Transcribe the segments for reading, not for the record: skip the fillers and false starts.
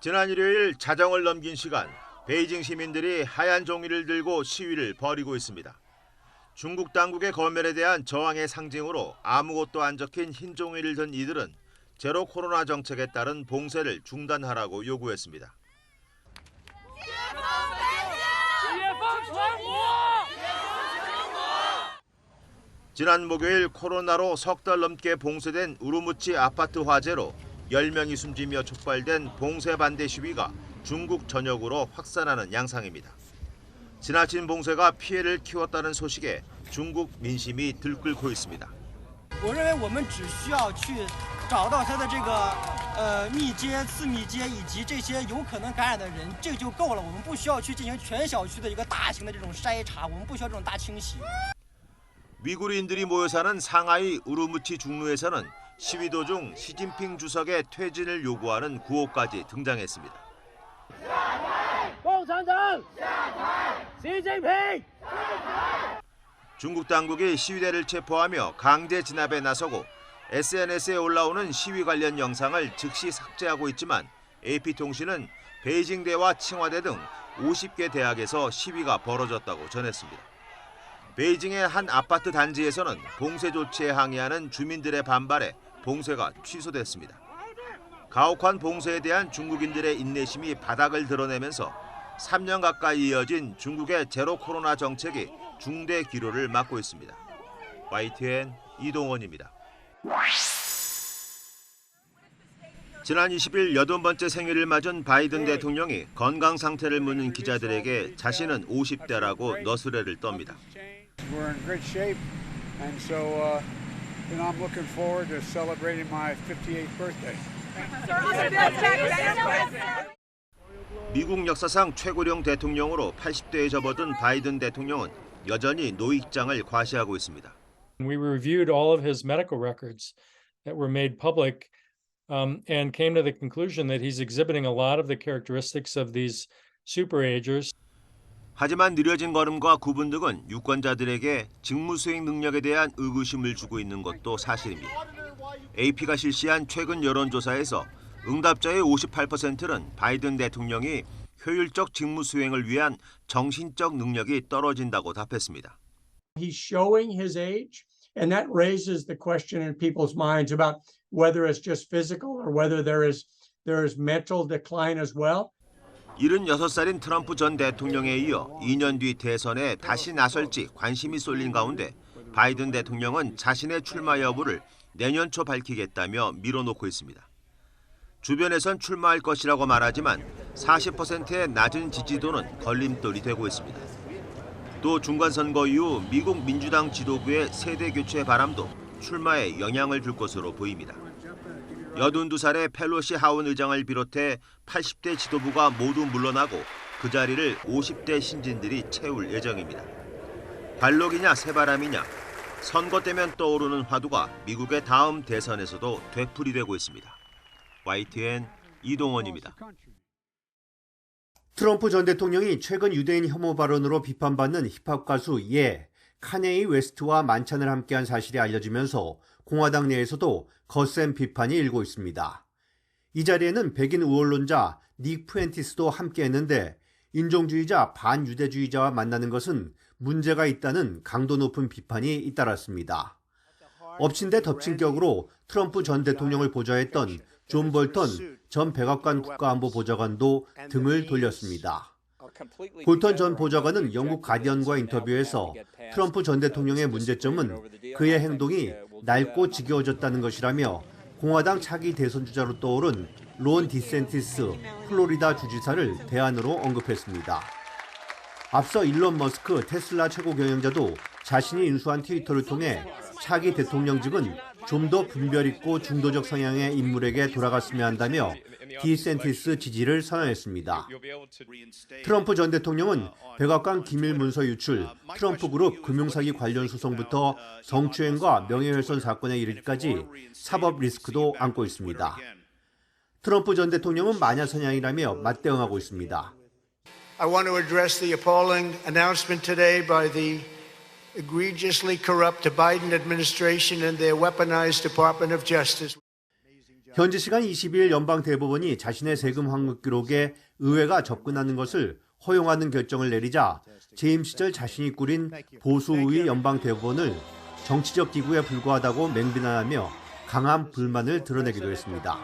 지난 일요일 자정을 넘긴 시간, 베이징 시민들이 하얀 종이를 들고 시위를 벌이고 있습니다. 중국 당국의 검열에 대한 저항의 상징으로 아무것도 안 적힌 흰 종이를 든 이들은 제로 코로나 정책에 따른 봉쇄를 중단하라고 요구했습니다. 지난 목요일 코로나로 석 달 넘게 봉쇄된 우르무치 아파트 화재로 10명이 숨지며 촉발된 봉쇄 반대 시위가 중국 전역으로 확산하는 양상입니다. 지나친 봉쇄가 피해를 키웠다는 소식에 중국 민심이 들끓고 있습니다. 我认为我们只需要去找到它的这个密接、次密接以及这些有可能感染的人，这就够了。我们不需要去进行全小区的一个大型的这种筛查，我们不需要这种大清洗。 위구르인들이 모여 사는 상하이 우르무치 중루에서는 시위 도중 시진핑 주석의 퇴진을 요구하는 구호까지 등장했습니다. 중국 당국이 시위대를 체포하며 강제 진압에 나서고 SNS에 올라오는 시위 관련 영상을 즉시 삭제하고 있지만 AP통신은 베이징대와 칭화대 등 50개 대학에서 시위가 벌어졌다고 전했습니다. 베이징의 한 아파트 단지에서는 봉쇄 조치에 항의하는 주민들의 반발에 봉쇄가 취소됐습니다. 가혹한 봉쇄에 대한 중국인들의 인내심이 바닥을 드러내면서 3년 가까이 이어진 중국의 제로 코로나 정책이 중대 기로를 맞고 있습니다. YTN 이동원입니다. 지난 20일 80번째 생일을 맞은 바이든 대통령이 건강 상태를 묻는 기자들에게 자신은 50대라고 너스레를 떱니다. We're in great shape, and so I'm looking forward to celebrating my 58th birthday. 미국 역사상 최고령 대통령으로 80대에 접어든 바이든 대통령은 여전히 노익장을 과시하고 있습니다. We reviewed all of his medical records that were made public and came to the conclusion that he's exhibiting a lot of the characteristics of these superagers. 하지만 느려진 걸음과 구분 등은 유권자들에게 직무 수행 능력에 대한 의구심을 주고 있는 것도 사실입니다. AP가 실시한 최근 여론조사에서 응답자의 58%는 바이든 대통령이 효율적 직무 수행을 위한 정신적 능력이 떨어진다고 답했습니다. He's showing his age, and that raises the question in people's minds about whether it's just physical or whether there is mental decline as well. 76살인 트럼프 전 대통령에 이어 2년 뒤 대선에 다시 나설지 관심이 쏠린 가운데 바이든 대통령은 자신의 출마 여부를 내년 초 밝히겠다며 밀어놓고 있습니다. 주변에선 출마할 것이라고 말하지만 40%의 낮은 지지도는 걸림돌이 되고 있습니다. 또 중간선거 이후 미국 민주당 지도부의 세대 교체 바람도 출마에 영향을 줄 것으로 보입니다. 82살의 펠로시 하원 의장을 비롯해 80대 지도부가 모두 물러나고 그 자리를 50대 신진들이 채울 예정입니다. 발록이냐 새바람이냐, 선거 때면 떠오르는 화두가 미국의 다음 대선에서도 되풀이되고 있습니다. YTN 이동원입니다. 트럼프 전 대통령이 최근 유대인 혐오 발언으로 비판받는 힙합 가수 카네이 웨스트와 만찬을 함께한 사실이 알려지면서 공화당 내에서도 거센 비판이 일고 있습니다. 이 자리에는 백인 우월론자 닉 푸엔티스도 함께했는데 인종주의자 반유대주의자와 만나는 것은 문제가 있다는 강도 높은 비판이 잇따랐습니다. 엎친 데 덮친 격으로 트럼프 전 대통령을 보좌했던 존 볼턴 전 백악관 국가안보보좌관도 등을 돌렸습니다. 볼턴 전 보좌관은 영국 가디언과 인터뷰에서 트럼프 전 대통령의 문제점은 그의 행동이 낡고 지겨워졌다는 것이라며 공화당 차기 대선 주자로 떠오른 론 디센티스 플로리다 주지사를 대안으로 언급했습니다. 앞서 일론 머스크 테슬라 최고 경영자도 자신이 인수한 트위터를 통해 차기 대통령직은 좀 더 분별 있고 중도적 성향의 인물에게 돌아갔으면 한다며 디센티스 지지를 선언했습니다. 트럼프 전 대통령은 백악관 기밀 문서 유출, 트럼프 그룹 금융사기 관련 소송부터 성추행과 명예훼손 사건에 이르기까지 사법 리스크도 안고 있습니다. 트럼프 전 대통령은 마녀 사냥이라며 맞대응하고 있습니다. I want to address the appalling announcement today by the egregiously corrupt Biden administration and their weaponized Department of Justice. 현지 시간 22일 연방대법원이 자신의 세금 환급 기록에 의회가 접근하는 것을 허용하는 결정을 내리자 재임 시절 자신이 꾸린 보수우위 연방대법원을 정치적 기구에 불과하다고 맹비난하며 강한 불만을 드러내기도 했습니다.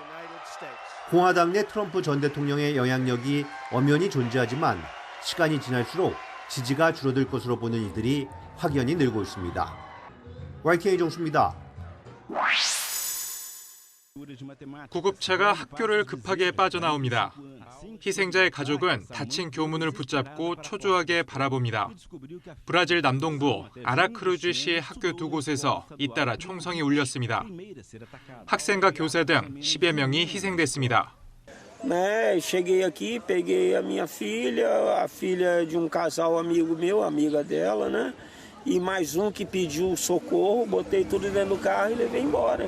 공화당 내 트럼프 전 대통령의 영향력이 엄연히 존재하지만 시간이 지날수록 지지가 줄어들 것으로 보는 이들이 확연히 늘고 있습니다. YTN 정수입니다. 구급차가 학교를 급하게 빠져나옵니다. 희생자의 가족은 다친 교문을 붙잡고 초조하게 바라봅니다. 브라질 남동부 아라크루즈시의 학교 두 곳에서 잇따라 총성이 울렸습니다. 학생과 교사 등 10여 명이 희생됐습니다. Cheguei aqui, peguei a minha filha, a filha de casal amigo meu, amiga dela, né? E mais que pediu socorro, botei tudo dentro do carro e levei embora.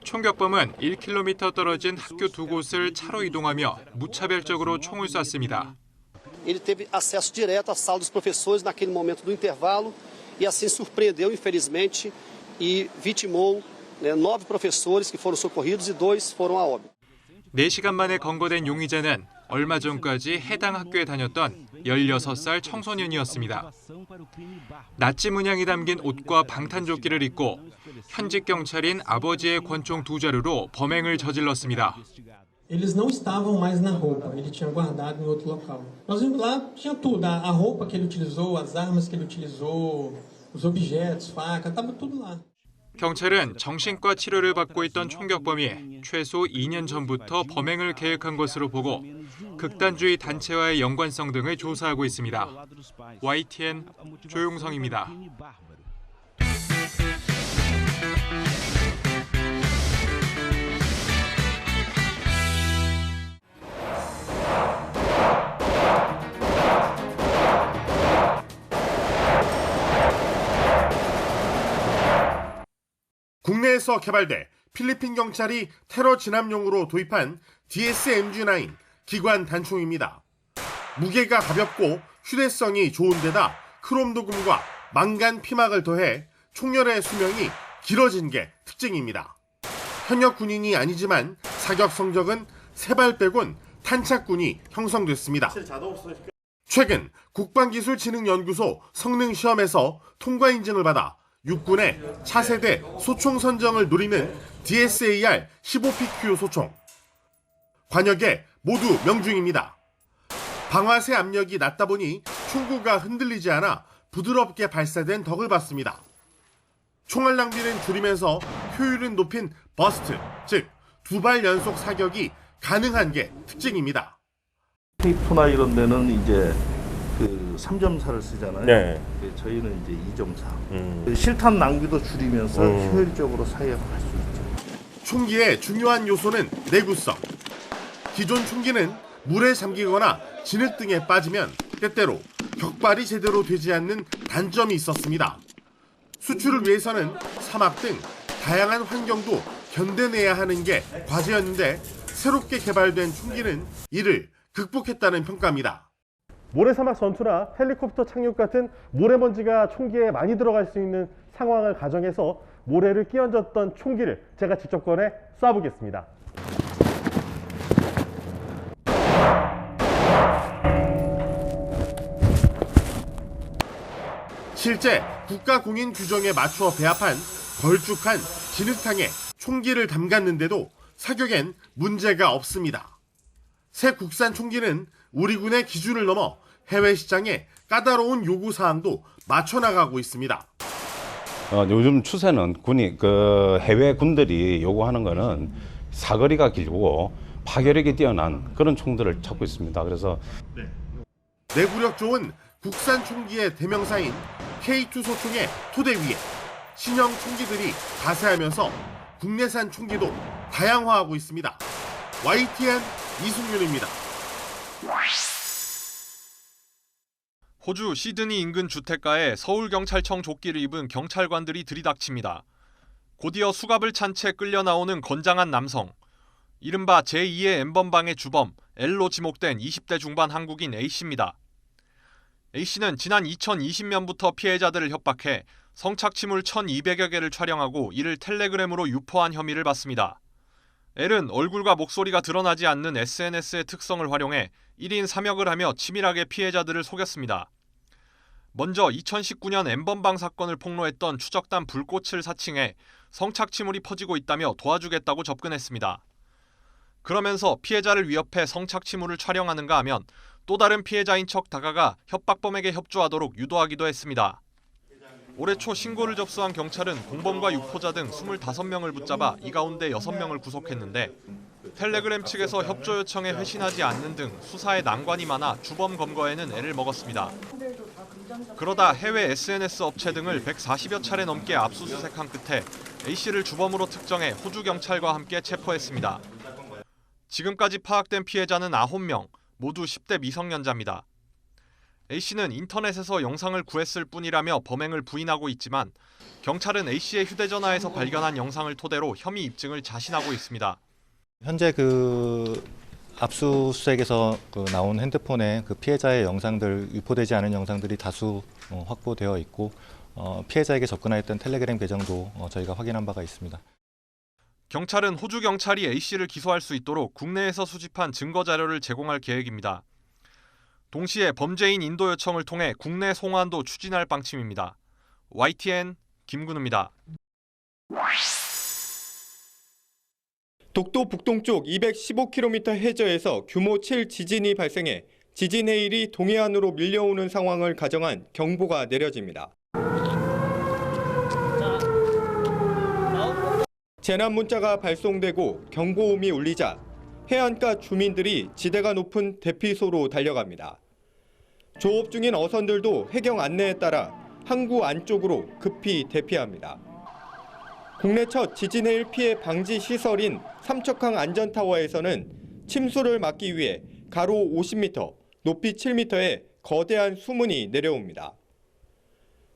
총격범은 1km 떨어진 학교 두 곳을 차로 이동하며 무차별적으로 총을 쐈습니다. Ele teve acesso direto à sala dos professores naquele momento do intervalo e assim surpreendeu, infelizmente, e vitimou 9 professores que foram socorridos e 2 foram a óbito. 4시간 만에 검거된 용의자는 얼마 전까지 해당 학교에 다녔던 16살 청소년이었습니다. 나치 문양이 담긴 옷과 방탄조끼를 입고 현직 경찰인 아버지의 권총 2자루로 범행을 저질렀습니다. Eles não estavam mais na roupa, ele tinha guardado em outro local. Nós vimos lá, tinha tudo, a roupa que ele utilizou, as armas que ele utilizou, os objetos, faca, estava tudo lá. 경찰은 정신과 치료를 받고 있던 총격범이 최소 2년 전부터 범행을 계획한 것으로 보고 극단주의 단체와의 연관성 등을 조사하고 있습니다. YTN 조용성입니다. 국내에서 개발돼 필리핀 경찰이 테러 진압용으로 도입한 DSMG-9 기관 단총입니다. 무게가 가볍고 휴대성이 좋은 데다 크롬 도금과 망간 피막을 더해 총열의 수명이 길어진 게 특징입니다. 현역 군인이 아니지만 사격 성적은 3발 빼곤 탄착군이 형성됐습니다. 최근 국방기술진흥연구소 성능시험에서 통과 인증을 받아 육군의 차세대 소총 선정을 노리는 DSAR 15PQ 소총. 관역에 모두 명중입니다. 방아쇠 압력이 낮다 보니 총구가 흔들리지 않아 부드럽게 발사된 덕을 봤습니다. 총알 낭비는 줄이면서 효율은 높인 버스트, 즉 2발 연속 사격이 가능한 게 특징입니다. K2나 이런 데는 이제 3.4를 쓰잖아요. 네. 저희는 이제 2.4. 실탄 낭비도 줄이면서 효율적으로 사용할 수 있죠. 총기의 중요한 요소는 내구성. 기존 총기는 물에 잠기거나 진흙 등에 빠지면 때때로 격발이 제대로 되지 않는 단점이 있었습니다. 수출을 위해서는 사막 등 다양한 환경도 견뎌내야 하는 게 과제였는데 새롭게 개발된 총기는 이를 극복했다는 평가입니다. 모래사막 전투나 헬리콥터 착륙 같은 모래먼지가 총기에 많이 들어갈 수 있는 상황을 가정해서 모래를 끼얹었던 총기를 제가 직접 꺼내 쏴보겠습니다. 실제 국가공인 규정에 맞춰 배합한 걸쭉한 진흙탕에 총기를 담갔는데도 사격엔 문제가 없습니다. 새 국산 총기는 우리 군의 기준을 넘어 해외 시장에 까다로운 요구 사항도 맞춰 나가고 있습니다. 요즘 추세는 해외 군들이 요구하는 거는 사거리가 길고 파괴력이 뛰어난 그런 총들을 찾고 있습니다. 그래서 내구력 좋은 국산 총기의 대명사인 K2 소총의 토대 위에 신형 총기들이 가세하면서 국내산 총기도 다양화하고 있습니다. YTN 이승윤입니다. 호주 시드니 인근 주택가에 서울경찰청 조끼를 입은 경찰관들이 들이닥칩니다. 곧이어 수갑을 찬 채 끌려 나오는 건장한 남성. 이른바 제2의 N번방의 주범 L로 지목된 20대 중반 한국인 A씨입니다. A씨는 지난 2020년부터 피해자들을 협박해 성착취물 1,200여 개를 촬영하고 이를 텔레그램으로 유포한 혐의를 받습니다. L은 얼굴과 목소리가 드러나지 않는 SNS의 특성을 활용해 1인 3역을 하며 치밀하게 피해자들을 속였습니다. 먼저 2019년 N번방 사건을 폭로했던 추적단 불꽃을 사칭해 성착취물이 퍼지고 있다며 도와주겠다고 접근했습니다. 그러면서 피해자를 위협해 성착취물을 촬영하는가 하면 또 다른 피해자인 척 다가가 협박범에게 협조하도록 유도하기도 했습니다. 올해 초 신고를 접수한 경찰은 공범과 유포자 등 25명을 붙잡아 이 가운데 6명을 구속했는데 텔레그램 측에서 협조 요청에 회신하지 않는 등 수사에 난관이 많아 주범 검거에는 애를 먹었습니다. 그러다 해외 SNS 업체 등을 140여 차례 넘게 압수수색한 끝에 A씨를 주범으로 특정해 호주 경찰과 함께 체포했습니다. 지금까지 파악된 피해자는 9명, 모두 10대 미성년자입니다. A씨는 인터넷에서 영상을 구했을 뿐이라며 범행을 부인하고 있지만 경찰은 A씨의 휴대전화에서 발견한 영상을 토대로 혐의 입증을 자신하고 있습니다. 현재 압수수색에서 나온 핸드폰에 피해자의 영상들, 유포되지 않은 영상들이 다수 확보되어 있고 피해자에게 접근하였던 텔레그램 계정도 저희가 확인한 바가 있습니다. 경찰은 호주 경찰이 A씨를 기소할 수 있도록 국내에서 수집한 증거 자료를 제공할 계획입니다. 동시에 범죄인 인도 요청을 통해 국내 송환도 추진할 방침입니다. YTN 김근우입니다. 독도 북동쪽 215km 해저에서 규모 7 지진이 발생해 지진 해일이 동해안으로 밀려오는 상황을 가정한 경보가 내려집니다. 재난 문자가 발송되고 경보음이 울리자 해안가 주민들이 지대가 높은 대피소로 달려갑니다. 조업 중인 어선들도 해경 안내에 따라 항구 안쪽으로 급히 대피합니다. 국내 첫 지진 해일 피해 방지 시설인 삼척항 안전타워에서는 침수를 막기 위해 가로 50m, 높이 7m의 거대한 수문이 내려옵니다.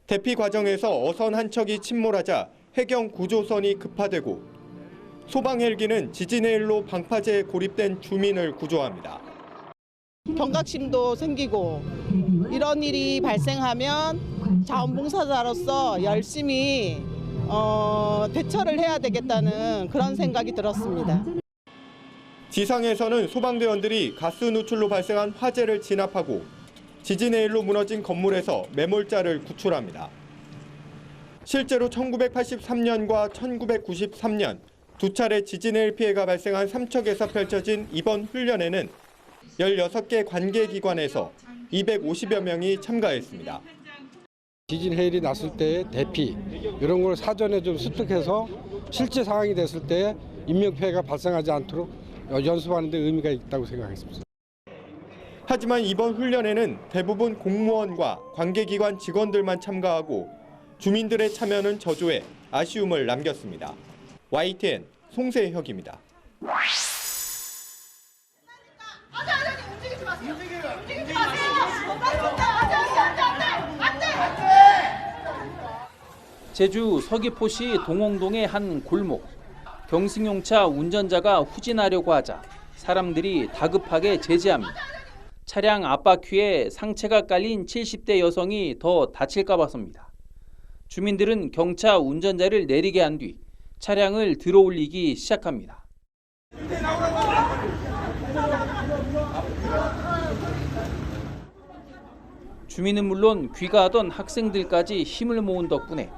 대피 과정에서 어선 한 척이 침몰하자 해경 구조선이 급파되고 소방 헬기는 지진 해일로 방파제에 고립된 주민을 구조합니다. 경각심도 생기고 이런 일이 발생하면 자원봉사자로서 열심히 대처를 해야 되겠다는 그런 생각이 들었습니다. 지상에서는 소방대원들이 가스 누출로 발생한 화재를 진압하고 지진 해일로 무너진 건물에서 매몰자를 구출합니다. 실제로 1983년과 1993년 두 차례 지진 해일 피해가 발생한 삼척에서 펼쳐진 이번 훈련에는 16개 관계기관에서 250여 명이 참가했습니다. 지진 해일이 났을 때의 대피 이런 걸 사전에 좀 습득해서 실제 상황이 됐을 때 인명피해가 발생하지 않도록 연습하는 데 의미가 있다고 생각했습니다. 하지만 이번 훈련에는 대부분 공무원과 관계기관 직원들만 참가하고 주민들의 참여는 저조해 아쉬움을 남겼습니다. YTN 송세혁입니다. 제주 서귀포시 동홍동의 한 골목. 경승용차 운전자가 후진하려고 하자 사람들이 다급하게 제지합니다. 차량 앞바퀴에 상체가 깔린 70대 여성이 더 다칠까 봐서입니다. 주민들은 경차 운전자를 내리게 한 뒤 차량을 들어올리기 시작합니다. 주민은 물론 귀가하던 학생들까지 힘을 모은 덕분에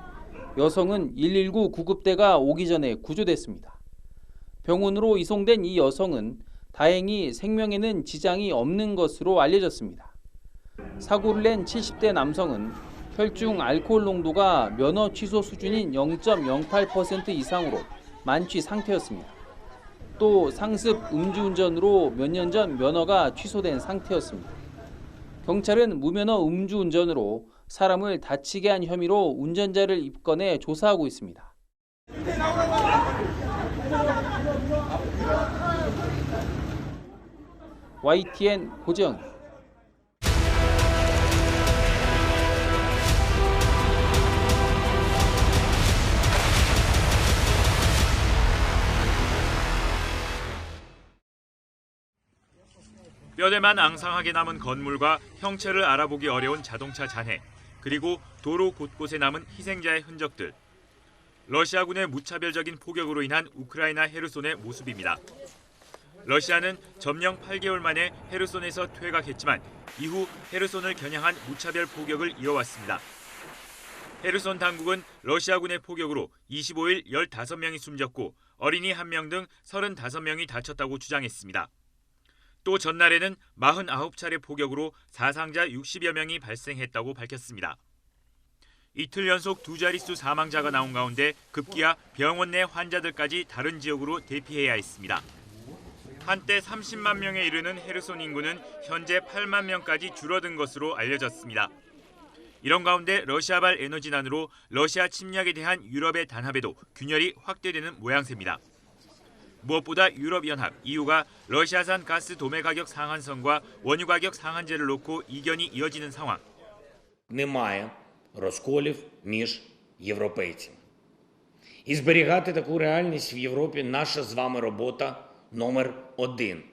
여성은 119 구급대가 오기 전에 구조됐습니다. 병원으로 이송된 이 여성은 다행히 생명에는 지장이 없는 것으로 알려졌습니다. 사고를 낸 70대 남성은 혈중 알코올 농도가 면허 취소 수준인 0.08% 이상으로 만취 상태였습니다. 또 상습 음주운전으로 몇 년 전 면허가 취소된 상태였습니다. 경찰은 무면허 음주운전으로 사람을 다치게 한 혐의로 운전자를 입건해 조사하고 있습니다. YTN 고재영. 뼈대만 앙상하게 남은 건물과 형체를 알아보기 어려운 자동차 잔해, 그리고 도로 곳곳에 남은 희생자의 흔적들. 러시아군의 무차별적인 포격으로 인한 우크라이나 헤르손의 모습입니다. 러시아는 점령 8개월 만에 헤르손에서 퇴각했지만 이후 헤르손을 겨냥한 무차별 포격을 이어왔습니다. 헤르손 당국은 러시아군의 포격으로 25일 15명이 숨졌고 어린이 1명 등 35명이 다쳤다고 주장했습니다. 또 전날에는 49차례 포격으로 사상자 60여 명이 발생했다고 밝혔습니다. 이틀 연속 두 자릿수 사망자가 나온 가운데 급기야 병원 내 환자들까지 다른 지역으로 대피해야 했습니다. 한때 30만 명에 이르는 헤르손 인구는 현재 8만 명까지 줄어든 것으로 알려졌습니다. 이런 가운데 러시아발 에너지난으로 러시아 침략에 대한 유럽의 단합에도 균열이 확대되는 모양새입니다. 무엇보다 유럽연합, EU가 러시아산 가스 도매 가격 상한선과 원유 가격 상한제를 놓고 이견이 이어지는 상황. Немає розколів між європейцями. І зберігати таку реальність в Європі – наша з вами робота номер 1.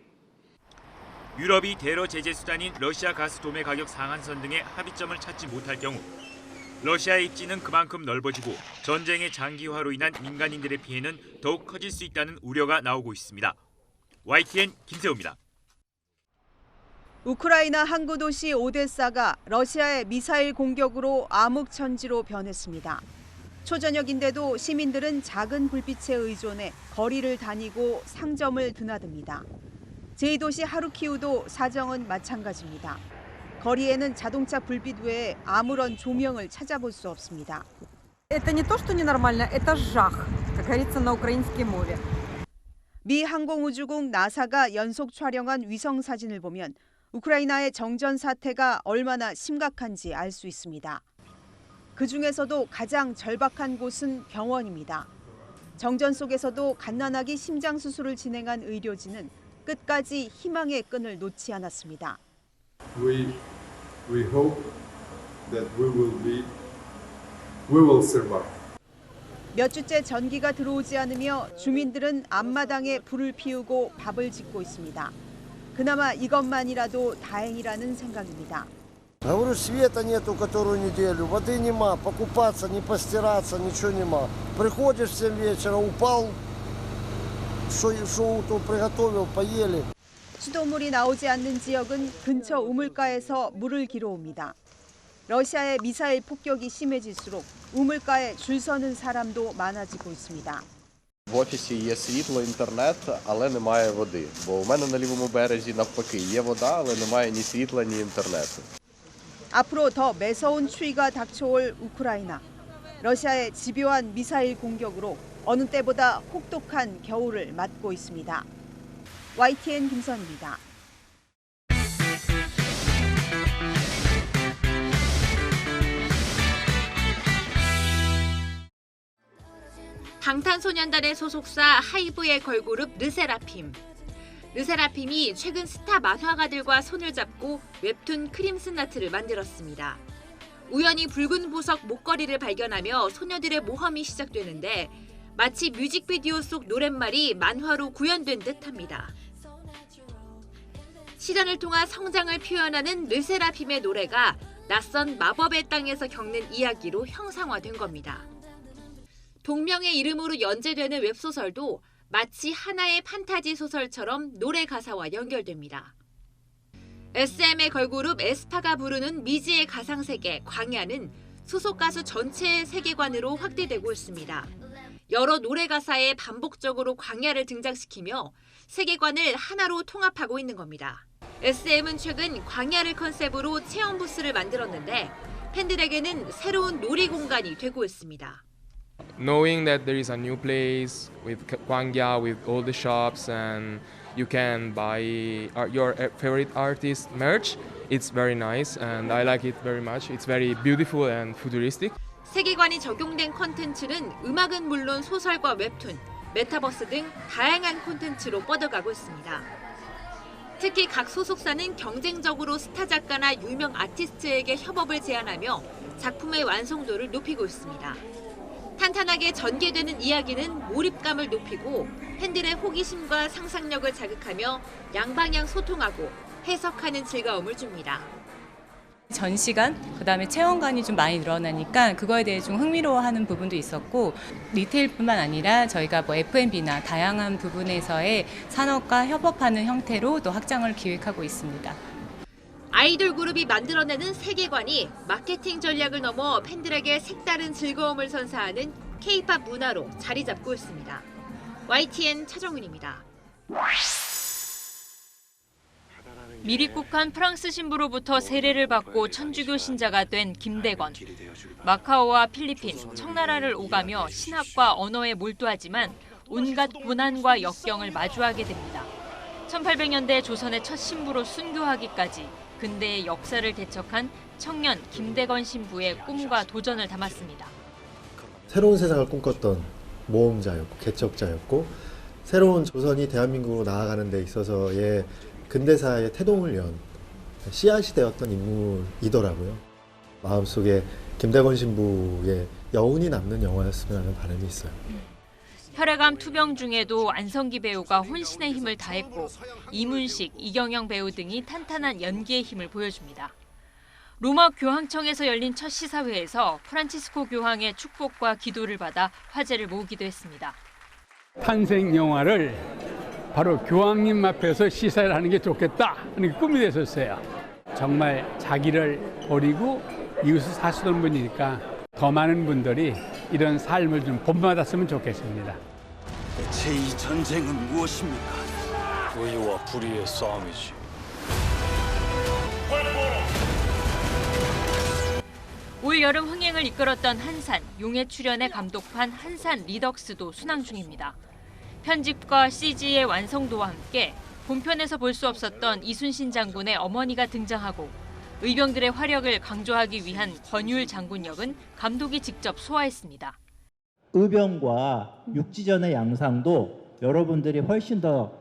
유럽이 대러 제재 수단인 러시아 가스 도매 가격 상한선 등의 합의점을 찾지 못할 경우 러시아의 입지는 그만큼 넓어지고 전쟁의 장기화로 인한 민간인들의 피해는 더욱 커질 수 있다는 우려가 나오고 있습니다. YTN 김세호입니다. 우크라이나 항구 도시 오데사가 러시아의 미사일 공격으로 암흑천지로 변했습니다. 초저녁인데도 시민들은 작은 불빛에 의존해 거리를 다니고 상점을 드나듭니다. 제2도시 하루키우도 사정은 마찬가지입니다. 거리에는 자동차 불빛 외에 아무런 조명을 찾아볼 수 없습니다. Это не то, что ненормально, это жах, как говорится на украинской мове. 미 항공우주국 나사가 연속 촬영한 위성 사진을 보면 우크라이나의 정전 사태가 얼마나 심각한지 알 수 있습니다. 그 중에서도 가장 절박한 곳은 병원입니다. 정전 속에서도 갓난아기 심장 수술을 진행한 의료진은 끝까지 희망의 끈을 놓지 않았습니다. We hope that we will survive. 몇 주째 전기가 들어오지 않으며 주민들은 앞마당에 불을 피우고 밥을 짓고 있습니다. 그나마 이것만이라도 다행이라는 생각입니다. Говорю, света нету которую неделю, воды нема, покупаться, не постираться, ничего нема. Приходишь в 7 вечера, упал, что приготовил, поели. 수돗물이 나오지 않는 지역은 근처 우물가에서 물을 기러 옵니다. 러시아의 미사일 폭격이 심해질수록 우물가에 줄 서는 사람도 많아지고 있습니다. В офісі є світло, інтернет, але немає води. Бо у мене на лівому березі навпаки є вода, але немає ні світла, ні інтернету. 앞으로 더 매서운 추위가 닥쳐올 우크라이나. 러시아의 집요한 미사일 공격으로 어느 때보다 혹독한 겨울을 맞고 있습니다. YTN 김선입니다. 방탄소년단의 소속사 하이브의 걸그룹 르세라핌. 르세라핌이 최근 스타 만화가들과 손을 잡고 웹툰 크림슨나트를 만들었습니다. 우연히 붉은 보석 목걸이를 발견하며 소녀들의 모험이 시작되는데 마치 뮤직비디오 속 노랫말이 만화로 구현된 듯합니다. 시련을 통한 성장을 표현하는 르세라핌의 노래가 낯선 마법의 땅에서 겪는 이야기로 형상화된 겁니다. 동명의 이름으로 연재되는 웹소설도 마치 하나의 판타지 소설처럼 노래 가사와 연결됩니다. SM의 걸그룹 에스파가 부르는 미지의 가상세계 광야는 소속 가수 전체의 세계관으로 확대되고 있습니다. 여러 노래 가사에 반복적으로 광야를 등장시키며 세계관을 하나로 통합하고 있는 겁니다. SM은 최근 광야를 컨셉으로 체험 부스를 만들었는데 팬들에게는 새로운 놀이 공간이 되고 있습니다. Knowing that there is a new place with Gwangya, with all the shops, and you can buy your favorite artist merch, it's very nice, and I like it very much. It's very beautiful and futuristic. 세계관이 적용된 콘텐츠는 음악은 물론 소설과 웹툰, 메타버스 등 다양한 콘텐츠로 뻗어가고 있습니다. 특히 각 소속사는 경쟁적으로 스타 작가나 유명 아티스트에게 협업을 제안하며 작품의 완성도를 높이고 있습니다. 탄탄하게 전개되는 이야기는 몰입감을 높이고 팬들의 호기심과 상상력을 자극하며 양방향 소통하고 해석하는 즐거움을 줍니다. 전시관, 그다음에 체험관이 좀 많이 늘어나니까 그거에 대해 좀 흥미로워하는 부분도 있었고, 리테일뿐만 아니라 저희가 뭐 F&B나 다양한 부분에서의 산업과 협업하는 형태로 또 확장을 기획하고 있습니다. 아이돌 그룹이 만들어내는 세계관이 마케팅 전략을 넘어 팬들에게 색다른 즐거움을 선사하는 K-팝 문화로 자리 잡고 있습니다. YTN 차정은입니다. 미립국한 프랑스 신부로부터 세례를 받고 천주교 신자가 된 김대건. 마카오와 필리핀, 청나라를 오가며 신학과 언어에 몰두하지만 온갖 고난과 역경을 마주하게 됩니다. 1800년대 조선의 첫 신부로 순교하기까지 근대의 역사를 대척한 청년 김대건 신부의 꿈과 도전을 담았습니다. 새로운 세상을 꿈꿨던 모험자였고 개척자였고, 새로운 조선이 대한민국으로 나아가는 데 있어서의 근대사의 태동을 연 씨앗이 되었던 인물이더라고요. 마음속에 김대건 신부의 여운이 남는 영화였으면 하는 바람이 있어요. 혈액암 투병 중에도 안성기 배우가 혼신의 힘을 다했고 이문식, 이경영 배우 등이 탄탄한 연기의 힘을 보여줍니다. 로마 교황청에서 열린 첫 시사회에서 프란치스코 교황의 축복과 기도를 받아 화제를 모으기도 했습니다. 탄생 영화를 바로 교황님 앞에서 시사를 하는 게 좋겠다 하는 게 꿈이 됐었어요. 정말 자기를 버리고 이웃을 사시던 분이니까 더 많은 분들이 이런 삶을 좀 본받았으면 좋겠습니다. 제2 전쟁은 무엇입니까? 의와 불의의 싸움이지. 올 여름 흥행을 이끌었던 한산, 용의 출연의 감독판 한산 리덕스도 순항 중입니다. 편집과 CG의 완성도와 함께 본편에서 볼 수 없었던 이순신 장군의 어머니가 등장하고 의병들의 화력을 강조하기 위한 권율 장군 역은 감독이 직접 소화했습니다. 의병과 육지전의 양상도 여러분들이 훨씬 더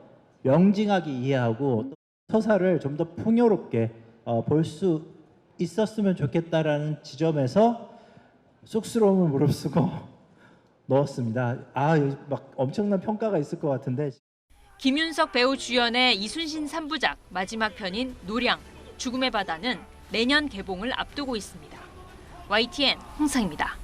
명징하게 이해하고 서사를 좀 더 풍요롭게 볼 수 있었으면 좋겠다라는 지점에서 쑥스러움을 무릅쓰고 넣었습니다. 막 엄청난 평가가 있을 것 같은데. 김윤석 배우 주연의 이순신 3부작 마지막 편인 노량, 죽음의 바다는 내년 개봉을 앞두고 있습니다. YTN 홍상입니다.